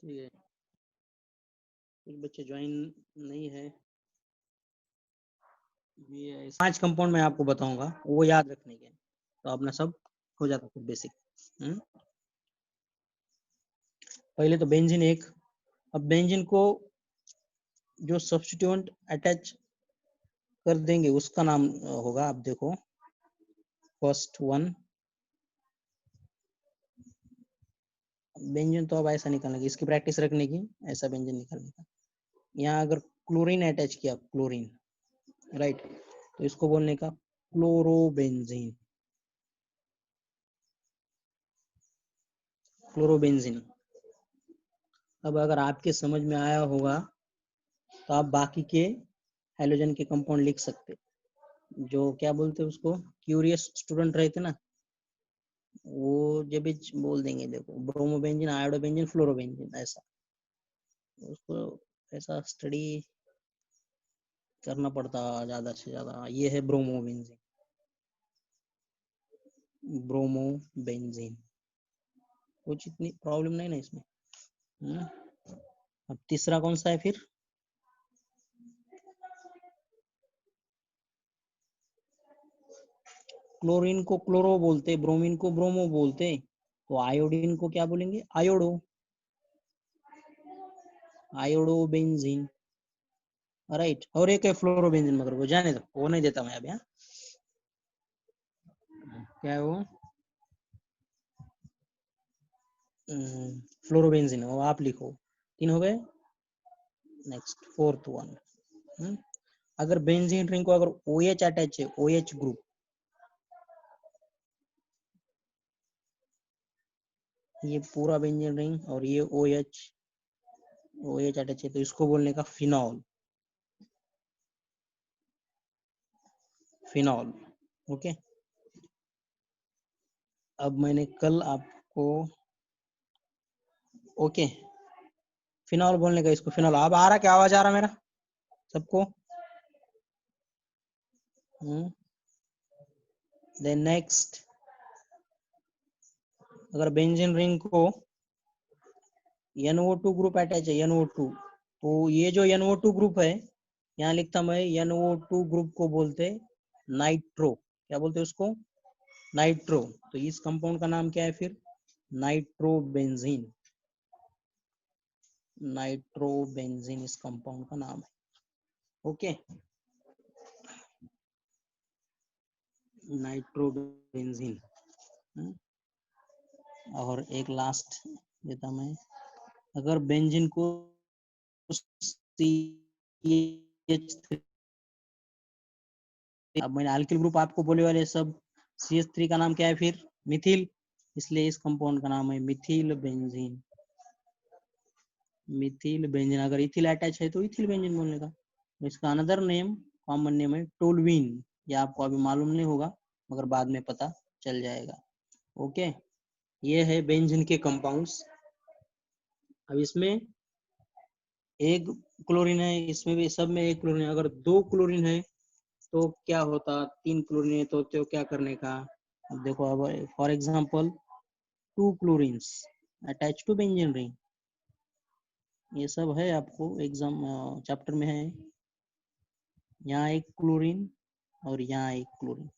ठीक है, कुछ बच्चे ज्वाइन नहीं है। ये 5 कंपाउंड मैं आपको बताऊंगा, वो याद रखने के, तो अपना सब हो जाता है बेसिक। पहले तो बेंजीन एक, अब बेंजीन को जो सब्स्टिट्यूएंट अटैच कर देंगे उसका नाम होगा, आप देखो फर्स्ट वन। बेंजीन तो अब ऐसा निकालने की, इसकी प्रैक्टिस रखने की, ऐसा बेंजीन निकालने का। यहाँ अगर क्लोरीन अटैच किया, क्लोरीन, राइट, तो इसको बोलने का क्लोरोबेंजीन, क्लोरोबेंजीन। अब अगर आपके समझ में आया होगा तो आप बाकी के हैलोजन के कंपाउंड लिख सकते, जो क्या बोलते हैं उसको, क्यूरियस स्टूडेंट रहते ना, वो जब भी बोल देंगे, देखो ब्रोमोबेंजीन, आयोडोबेंजीन, फ्लोरोबेंजीन, ऐसा उसको ऐसा स्टडी करना पड़ता ज्यादा से ज्यादा। ये है ब्रोमोबेंजीन, ब्रोमोबेंजीन, कुछ इतनी प्रॉब्लम नहीं ना इसमें। अब तीसरा कौन सा है फिर, क्लोरीन को क्लोरो बोलते, ब्रोमीन को ब्रोमो बोलते, तो आयोडीन को क्या बोलेंगे, आयोडो, आयोडोबेंजीन, राइट। और एक है फ्लोरोबेंजीन, मगर वो जाने दो, वो नहीं देता मैं अभी। यहाँ क्या है वो, फ्लोरोबेंजीन, वो आप लिखो, 3 हो गए। नेक्स्ट फोर्थ वन, अगर बेंजीन रिंग को अगर OH अटैच है, OH ग्रुप, ये पूरा बेंजीन रिंग और ये OH अटैच है, तो इसको बोलने का फिनॉल, फिनॉल। ओके, अब मैंने कल आपको, ओके, फिनॉल बोलने का, इसको फिनॉल। अब आ रहा, क्या आवाज आ रहा मेरा सबको? देन नेक्स्ट, अगर बेंजीन रिंग को NO2 ग्रुप अटैच है, NO2, तो ये जो NO2 ग्रुप है, यहाँ लिखता मैं, NO2 ग्रुप को बोलते नाइट्रो, क्या बोलते उसको, नाइट्रो। तो इस कंपाउंड का नाम क्या है फिर, नाइट्रोबेंजीन, नाइट्रोबेंजीन इस कंपाउंड का नाम है। Okay, nitrobenzene. और एक लास्ट देता मैं, अगर बेंजीन को CH3, अब मैंने अल्किल ग्रुप आपको बोले वाले सब, CH3 का नाम क्या है फिर, मिथिल, इसलिए इस कंपाउंड का नाम है मिथिल बेंजीन, मिथिल बेंजीन। अगर इथिल अटैच है तो इथिल बेंजीन बोलने का। इसका अनदर नेम, कॉमन नेम है टोलुइन, ये आपको अभी मालूम नहीं होगा, मगर बाद में पता चल जाएगा। ओके, ये है बेंजीन के कंपाउंड्स। अब इसमें एक क्लोरीन है, इसमें भी सब में एक क्लोरीन है। अगर 2 क्लोरीन है तो क्या होता, 3 क्लोरीन है तो क्या करने का। अब देखो, अब for example 2 chlorines attach to benzene ring, ये सब है आपको एग्जाम चैप्टर में है। यहाँ एक क्लोरीन और यहाँ एक क्लोरीन,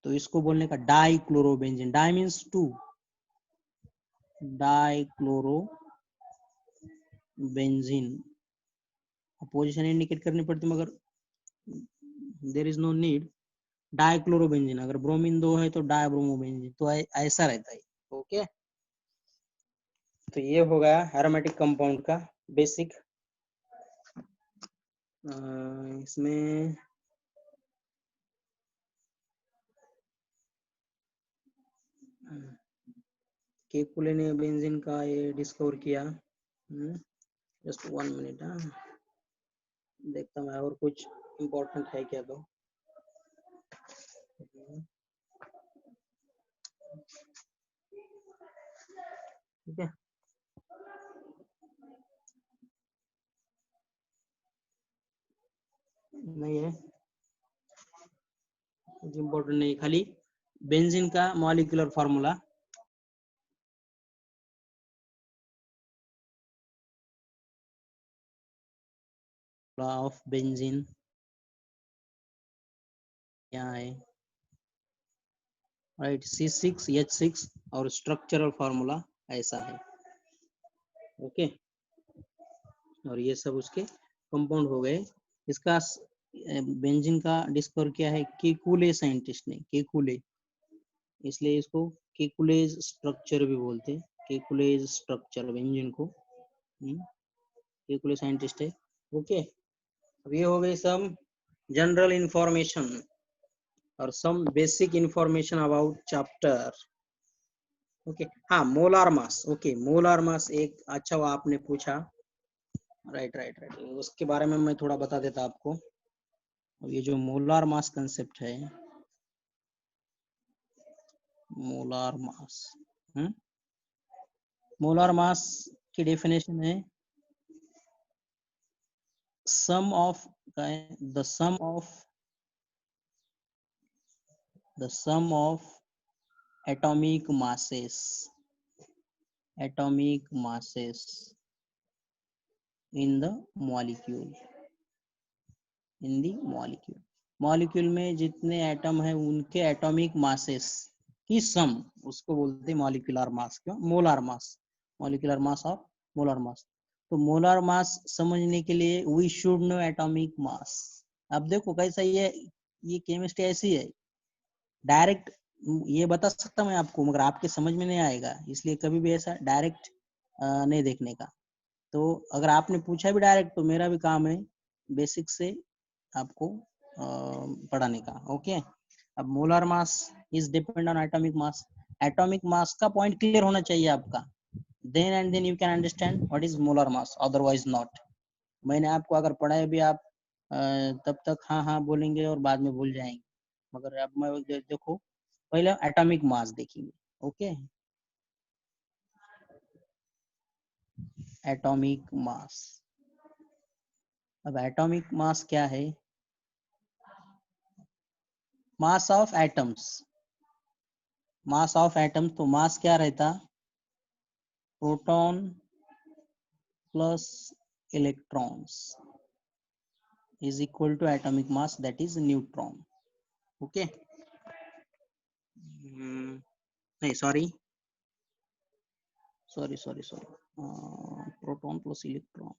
तो इसको बोलने का di chlorobenzene, di means 2, di chloro benzene. Position indicate करनी पड़ती, मगर there is no need. Di chlorobenzene, अगर ब्रोमीन 2 है तो डाई ब्रोमोबेंजीन, तो ऐसा रहता है। ओके, तो ये हो गया एरोमेटिक कंपाउंड का बेसिक। इसमें केकुले ने बेंजीन का ये डिस्कवर किया। जस्ट 1 मिनट, देखता मैं और कुछ इम्पोर्टेंट है क्या तो। ठीक है, नहीं है कुछ इम्पोर्टेंट नहीं, खाली बेंजीन का मॉलिक्यूलर फार्मूला ऑफ बेंजीन क्या है, राइट, C6H6 और स्ट्रक्चरल फार्मूला ऐसा है। ओके, और ये सब उसके कंपाउंड हो गए। इसका बेंजीन का डिस्कवर किया है केकुले साइंटिस्ट ने, केकुले, इसलिए इसको केकुलेज स्ट्रक्चर भी बोलते हैं, केकुलेज स्ट्रक्चर बेंजीन को, केकुले साइंटिस्ट है। ओके, अब ये हो गई सम जनरल इंफॉर्मेशन और some basic information about chapter. Okay, हाँ, molar mass. Okay, molar mass एक अच्छा हुआ आपने पूछा, राइट राइट राइट, उसके बारे में मैं थोड़ा बता देता आपको। ये जो मोलार मास कंसेप्ट है, मोलार मास, मोलार मास की डेफिनेशन है sum of the sum of atomic masses in the molecule, molecule में जितने एटम है उनके एटॉमिक मासेस की सम, उसको बोलते हैं मॉलिक्यूलर मास। क्यों मोलार मास, मॉलिक्यूलर मास और मोलार मास। तो मोलार मास समझने के लिए we should know atomic mass. अब देखो कैसा ये केमिस्ट्री ऐसी है, डायरेक्ट ये बता सकता मैं आपको, मगर आपके समझ में नहीं आएगा, इसलिए कभी भी ऐसा डायरेक्ट नहीं देखने का। तो अगर आपने पूछा भी डायरेक्ट तो मेरा भी काम है बेसिक से आपको पढ़ाने का। ओके, अब molar mass is depend on atomic mass. Atomic mass का पॉइंट क्लियर होना चाहिए आपका, then and then you can understand what is molar mass, otherwise not. मैंने आपको अगर पढ़ाया भी आप तब तक हाँ हाँ बोलेंगे और बाद में भूल जाएंगे, मगर अब मैं देखो पहले एटॉमिक मास देखेंगे। ओके, एटॉमिक मास, अब एटॉमिक मास क्या है, mass of atoms, mass of atoms, तो मास क्या रहता, proton plus electrons is equal to atomic mass that is neutron. Okay, नहीं sorry sorry sorry sorry, proton plus electron,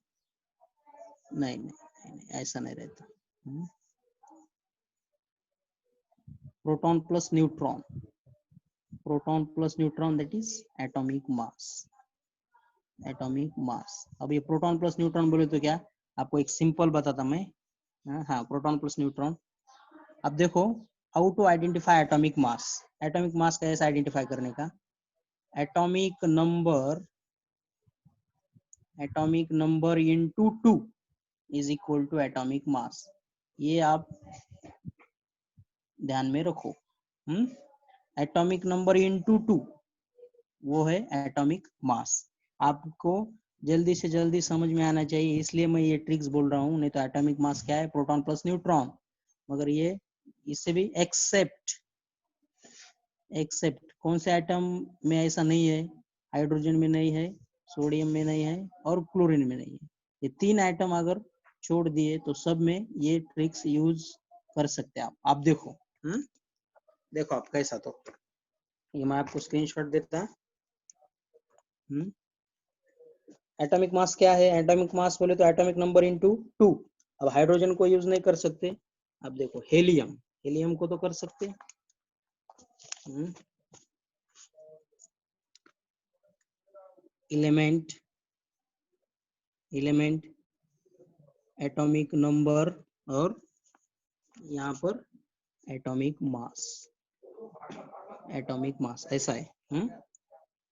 नहीं नहीं, नहीं ऐसा नहीं रहता, proton plus neutron, proton plus neutron that is atomic mass, atomic mass. अब ये proton plus neutron बोले तो क्या, आपको एक सिंपल बताता मैं, हाँ प्रोटॉन प्लस न्यूट्रॉन। अब देखो how to identify atomic mass, atomic mass कैसे आइडेंटिफाई करने का, atomic number into 2 is equal to atomic mass, ये आप ध्यान में रखो। एटॉमिक नंबर इनटू 2 वो है एटॉमिक मास। आपको जल्दी से जल्दी समझ में आना चाहिए, इसलिए मैं ये ट्रिक्स बोल रहा हूँ, नहीं तो एटॉमिक मास क्या है, प्रोटॉन प्लस न्यूट्रॉन। मगर ये इससे भी एक्सेप्ट कौन से एटम में ऐसा नहीं है, हाइड्रोजन में नहीं है, सोडियम में नहीं है और क्लोरीन में नहीं है। ये 3 एटम अगर छोड़ दिए तो सब में ये ट्रिक्स यूज कर सकते हैं आप देखो, देखो आप कैसा, तो ये मैं आपको स्क्रीनशॉट देता। एटॉमिक मास क्या है, एटॉमिक मास बोले तो एटॉमिक नंबर इनटू 2। अब हाइड्रोजन को यूज नहीं कर सकते, अब देखो हेलियम, हेलियम को तो कर सकते, एलिमेंट एटॉमिक नंबर और यहाँ पर एटॉमिक मास ऐसा है।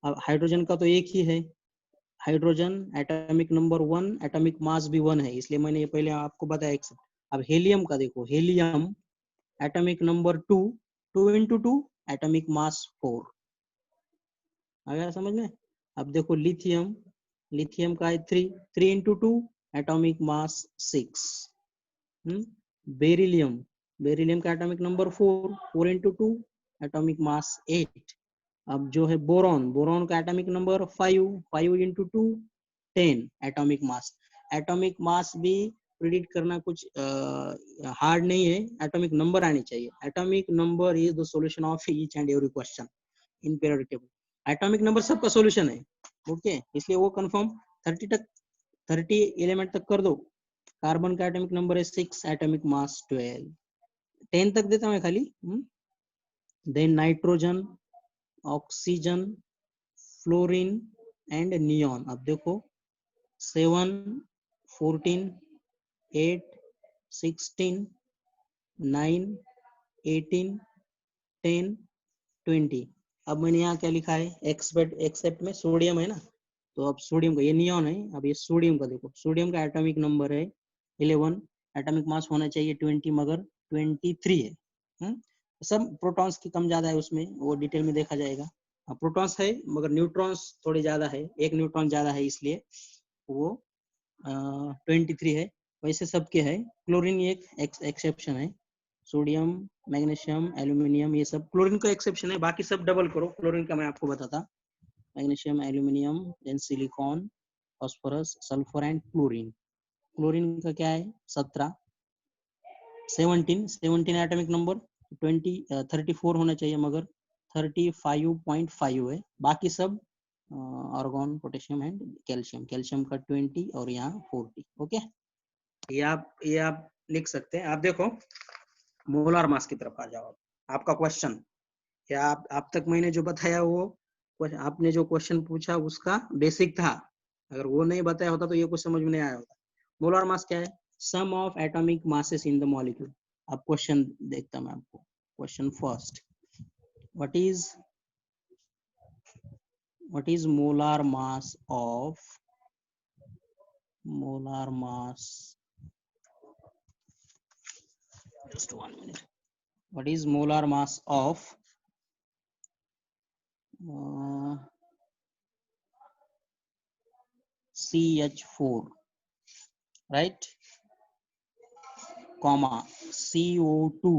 अब हाइड्रोजन का तो एक ही है, hydrogen atomic number 1, atomic mass भी 1 है, इसलिए मैंने ये पहले आपको बताया एक्सेप्ट। अब हेलियम का देखो, helium atomic number 2, 2 into 2 atomic मास 4, आ गया समझ में। अब देखो लिथियम, लिथियम का है 3, 3 into 2 atomic mass 6। Beryllium, beryllium का atomic number 4, 4 into 2 atomic mass 8। अब जो है बोरॉन, बोरॉन का atomic number 5, 5 into 2 10 atomic mass. Atomic mass भी प्रिडिक्ट करना कुछ हार्ड नहीं है, एटॉमिक नंबर आनी चाहिए। Atomic number is the solution of each and every question in periodic table. Atomic number सबका सॉल्यूशन है, ओके, इसलिए वो कंफर्म 30 एलिमेंट तक कर दो। कार्बन का एटॉमिक नंबर है 6, एटॉमिक मास 12, 10 तक देता हूँ खाली। Then nitrogen, oxygen, fluorine and neon. अब देखो 7, 14, 8, 16, 9, 18, 10, 20। अब मैंने यहाँ क्या लिखा है, एक्सेप्ट में सोडियम है ना, तो अब सोडियम का, ये नियॉन है, अब ये सोडियम का देखो, सोडियम का एटॉमिक नंबर है 11, एटॉमिक मास होना चाहिए 20 मगर 23 है। सब प्रोटॉन्स की कम ज्यादा है उसमें, वो डिटेल में देखा जाएगा। प्रोटॉन्स है मगर न्यूट्रॉन्स थोड़े ज्यादा है, एक न्यूट्रॉन ज्यादा है, इसलिए वो 23 है। वैसे सबके है। क्लोरीन एक एक्सेप्शन है, सोडियम, मैग्नीशियम, एल्यूमिनियम, ये सब क्लोरीन का एक्सेप्शन है, बाकी सब डबल करो। क्लोरीन का मैं आपको बताता, magnesium, aluminium, then silicon, phosphorus, sulphur and chlorine. Chlorine का क्या है 17, 17 एटॉमिक नंबर, 34 होना चाहिए मगर 35.5 है। बाकी सब argon, potassium and calcium, calcium का 20 और यहाँ 40। ओके, ये आप लिख सकते हैं। आप देखो मोलार मास की तरफ आ जाओ। आपका क्वेश्चन क्या, आप तक मैंने जो बताया वो आपने जो क्वेश्चन पूछा उसका बेसिक था, अगर वो नहीं बताया होता तो ये कुछ समझ में नहीं आया होता। मोलार मास क्या है, sum of atomic masses in the molecule. अब क्वेश्चन देखता मैं आपको। Question first, what is molar mass of just 1 minute, what is molar mass of CH4, right, comma CO2,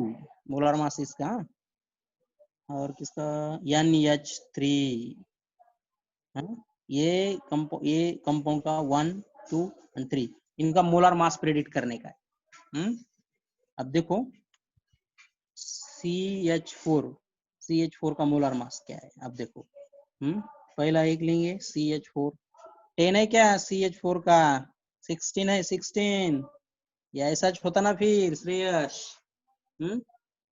molar mass इसका, और किसका NH3 है। ये कंपाउंड का 1, 2 एंड 3, इनका मोलार मास प्रेडिक्ट करने का है। अब देखो CH4 का मोलार मास क्या है, अब देखो। पहला एक लेंगे CH4, 10 है क्या, CH4 का 16 है, 16 या ऐसा होता ना फिर श्रेयस।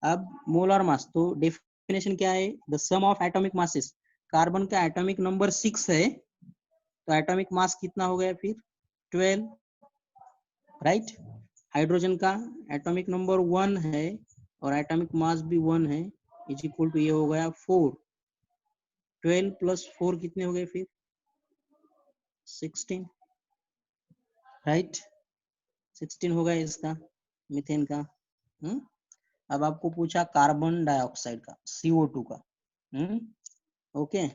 अब मोलार मास, तो डेफिनेशन क्या है, the sum of atomic masses. Carbon का एटॉमिक नंबर 6 है, तो एटॉमिक मास कितना हो गया फिर 12, राइट। हाइड्रोजन का एटॉमिक नंबर 1 है और एटॉमिक मास भी 1 है, इज इक्वल टू ये हो गया 4। 12 प्लस 4 कितने हो गए फिर 16, राइट। 16 हो गया इसका मीथेन का। अब आपको पूछा कार्बन डाइऑक्साइड का, CO2 का। ओके,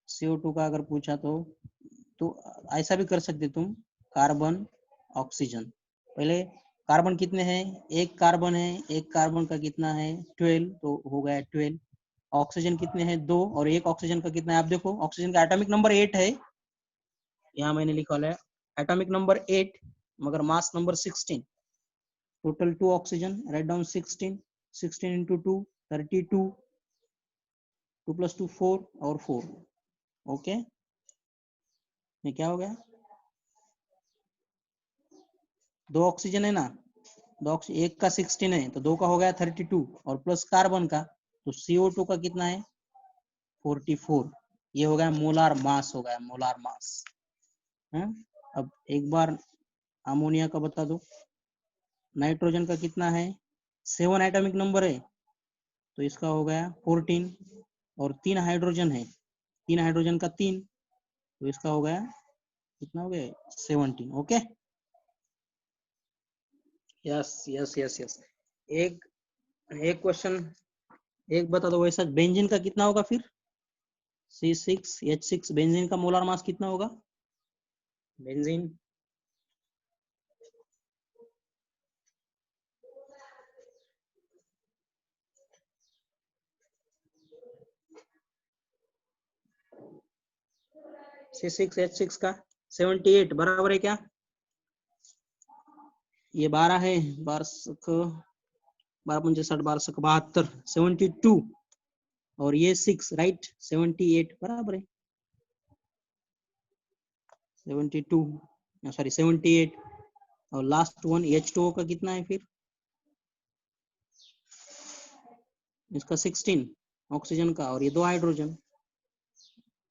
CO2 का अगर पूछा तो ऐसा भी कर सकते तुम, कार्बन ऑक्सीजन। पहले कार्बन कितने हैं, एक कार्बन है, एक कार्बन का कितना है 12, तो हो गया 12। ऑक्सीजन कितने हैं 2, और एक ऑक्सीजन का कितना है, आप देखो ऑक्सीजन का एटॉमिक नंबर 8 है, यहाँ मैंने लिखा है एटॉमिक नंबर 8 मगर mass number 16। Total 2 oxygen, write down 16 into 2 32, 2 plus 2 4 और 4। ओके, ये क्या हो गया, 2 ऑक्सीजन है ना, एक का 16 है तो 2 का हो गया 32, और प्लस कार्बन का, तो CO2 का कितना है 44। ये हो गया मोलार मास, हो गया मोलार मास। अब एक बार अमोनिया का बता दो, नाइट्रोजन का कितना है 7 एटॉमिक नंबर है, तो इसका हो गया 14, और 3 हाइड्रोजन है, 3 हाइड्रोजन का 3, तो इसका हो गया कितना हो गया 17। Okay, yes yes yes yes. एक क्वेश्चन एक बता दो वैसा, बेंजीन का कितना होगा फिर C6H6, बेंजीन का मोलार मास कितना होगा, बेंजीन C6H6 का 78 बराबर है क्या, ये 12 है, 12×60 72, और ये 6 राइट 78 बराबर है 72, सॉरी 78, और लास्ट वन H2O का कितना है फिर इसका 16 ऑक्सीजन का, और ये 2 हाइड्रोजन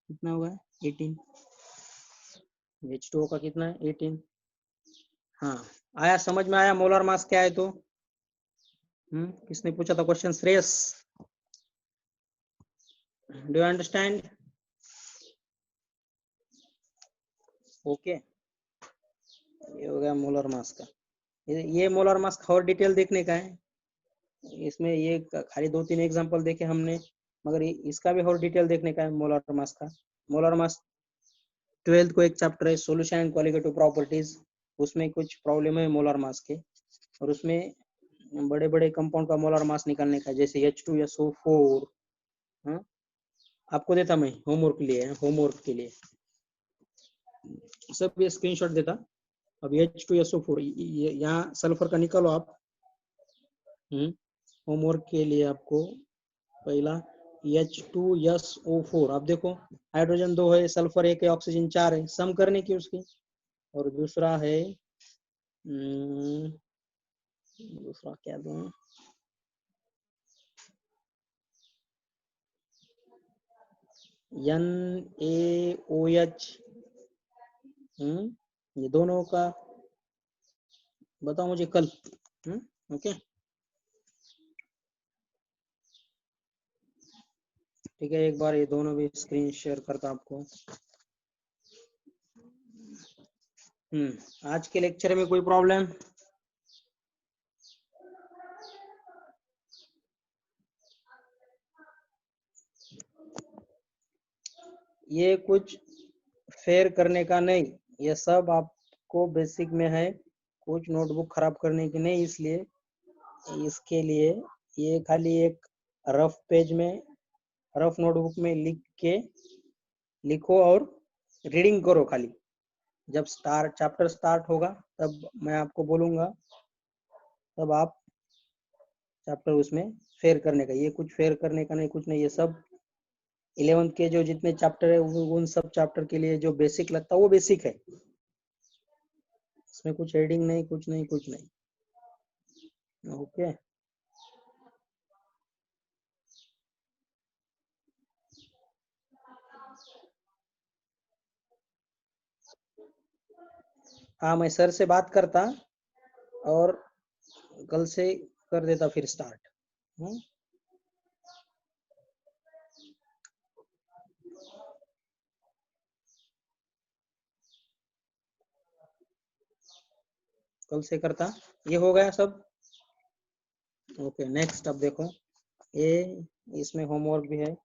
कितना होगा 18, H2O का कितना है 18। हाँ आया, समझ में आया मोलर मास क्या है तो? किसने पूछा था question? Shreyas, do you understand? Okay, ये हो गया मोलर मास का। ये मोलर मास का और डिटेल देखने का है, इसमें ये खाली 2-3 एग्जांपल देखे हमने, मगर इसका भी और डिटेल देखने का है मोलर मास का। मोलर मास 12th को एक चैप्टर है सॉल्यूशन एंड क्वालिटेटिव प्रॉपर्टीज, उसमें कुछ प्रॉब्लम है मोलर मास के, और उसमें बड़े बड़े कंपाउंड का मोलर मास निकालने का, जैसे H2SO4। हाँ आपको देता मैं होमवर्क के लिए सब ये स्क्रीनशॉट देता। अब H2SO4 यहाँ सल्फर का निकालो आप। होमवर्क के लिए आपको पहला H2SO4, आप देखो हाइड्रोजन 2 है, सल्फर 1 है, ऑक्सीजन 4 है, सम करने की उसकी। और दूसरा है दूसरा क्या दूं, NaOH। ये दोनों का बताओ मुझे कल। ओके ठीक है, एक बार ये दोनों भी स्क्रीन शेयर करता आपको। आज के लेक्चर में कोई प्रॉब्लम? ये कुछ फेयर करने का नहीं, ये सब आपको बेसिक में है, कुछ नोटबुक खराब करने की नहीं, इसलिए इसके लिए ये खाली एक रफ पेज में, रफ नोटबुक में लिख के लिखो और रीडिंग करो खाली। जब चैप्टर स्टार्ट होगा तब मैं आपको बोलूंगा, तब आप चैप्टर उसमें फेयर करने का, ये कुछ फेयर करने का नहीं, कुछ नहीं, ये सब 11th के जो जितने चैप्टर है उन सब चैप्टर के लिए जो बेसिक लगता है वो बेसिक है, इसमें कुछ हेडिंग नहीं, कुछ नहीं, कुछ नहीं। ओके हाँ, मैं सर से बात करता और कल से कर देता फिर स्टार्ट। कल से करता। ये हो गया सब। ओके नेक्स्ट, अब देखो ये इसमें होमवर्क भी है।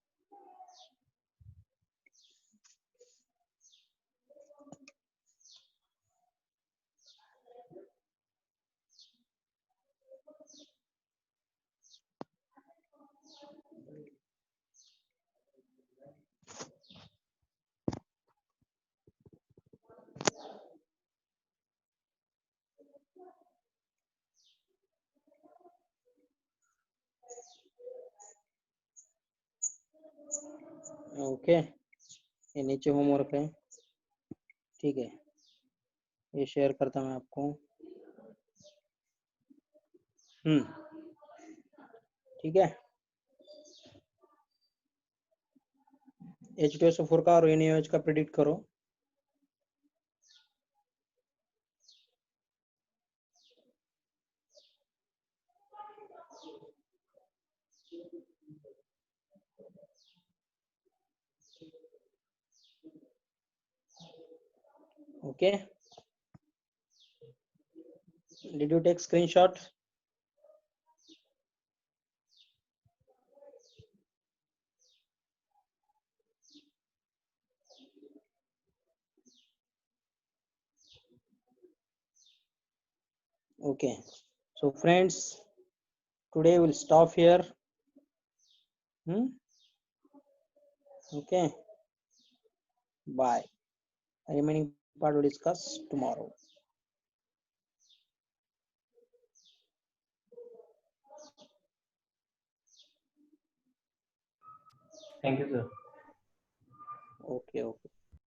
ओके ये नीचे होमवर्क है, ठीक है, ये शेयर करता मैं आपको। ठीक है, H2SO4 का और NaOH का प्रेडिक्ट करो। Okay did you take screenshot? Okay, so friends, today we'll stop here. Okay, bye. Remaining part we'll discuss tomorrow. Thank you sir. Okay okay.